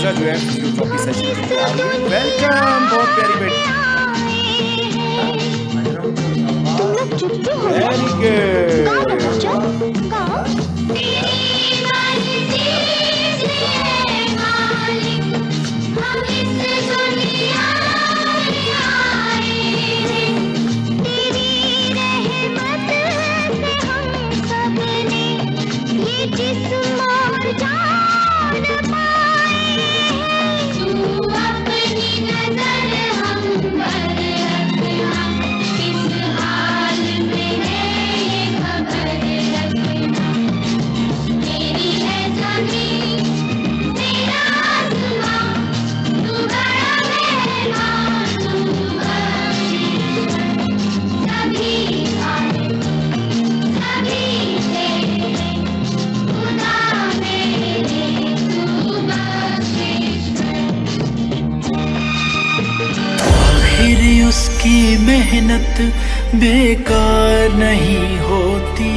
हाफिजा जो है physiotherapy session के लिए आ रही है। वेलकम, बहुत प्यारी बेटी, वेरी गुड। उसकी मेहनत बेकार नहीं होती,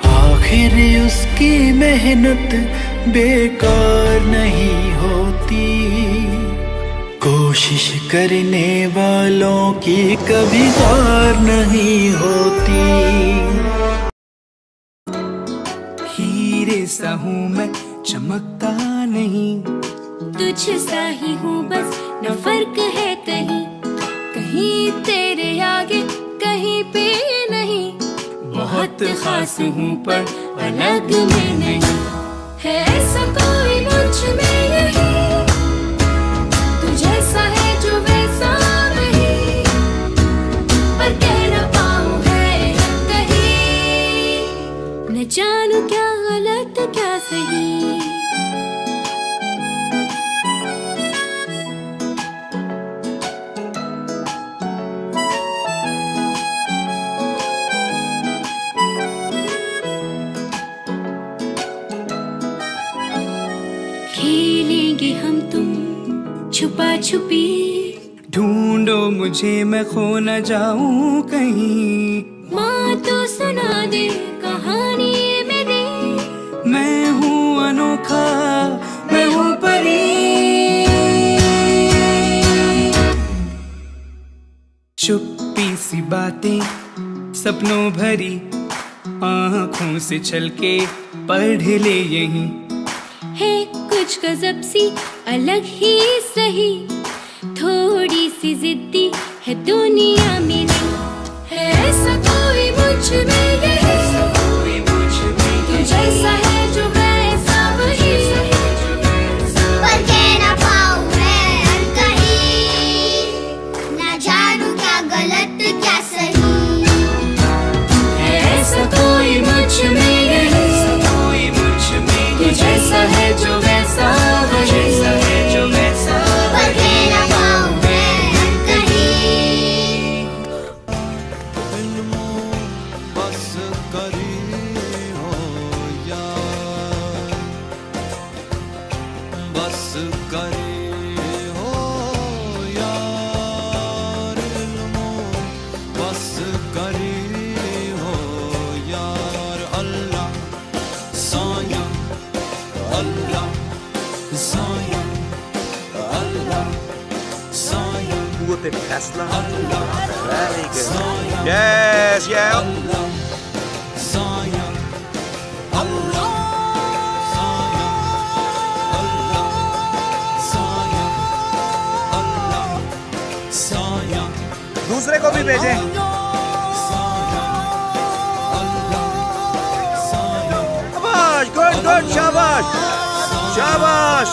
आखिर उसकी मेहनत बेकार नहीं होती। कोशिश करने वालों की कभी हार नहीं होती। हीरे सा हूँ मैं, चमकता नहीं, तुझ सा ही हूँ बस, न फर्क है कहीं। कहीं तेरे आगे कहीं पे नहीं, बहुत खास हूँ पर अलग में नहीं। है ऐसा कोई मुझ में यही, तू जैसा है जो वैसा नहीं, पर कह न पाऊँ है कहीं। न जानू क्या गलत क्या सही। खेलेंगे हम तुम छुपा छुपी, ढूंढो मुझे मैं खो न जाऊं कहीं। माँ तो सुना दे कहानी मेरी, मैं हूँ अनोखा, मैं हूँ परी। चुप्पी सी बातें सपनों भरी, आँखों से छलके पढ़ ले यहीं। है कुछ गजब सी अलग ही सही, थोड़ी सी जिद्दी है दुनिया मेरी। है ऐसा कोई मुझ में यही, तू जैसा है जो वैसा वही, पर कह न पाऊँ मैं कहीं। न जानू क्या गलत क्या सही। है ऐसा कोई मुझ में यही, तू जैसा है जो वैसा वही, पर कह न पाऊँ मैं कहीं। बस करी हो यार, बस करी हो यार, बस करी हो यार। अल्लाह साया, Allah, Zion, Allah, Zion. Whoop it, Tesla. Allah, Very good. Zion. Yes, yeah. Allah, Zion, Allah, Zion, Allah, Zion, Allah, Zion. दूसरे को भी भेजें। शाबाश, गुड गुड, शाबाश शाबाश।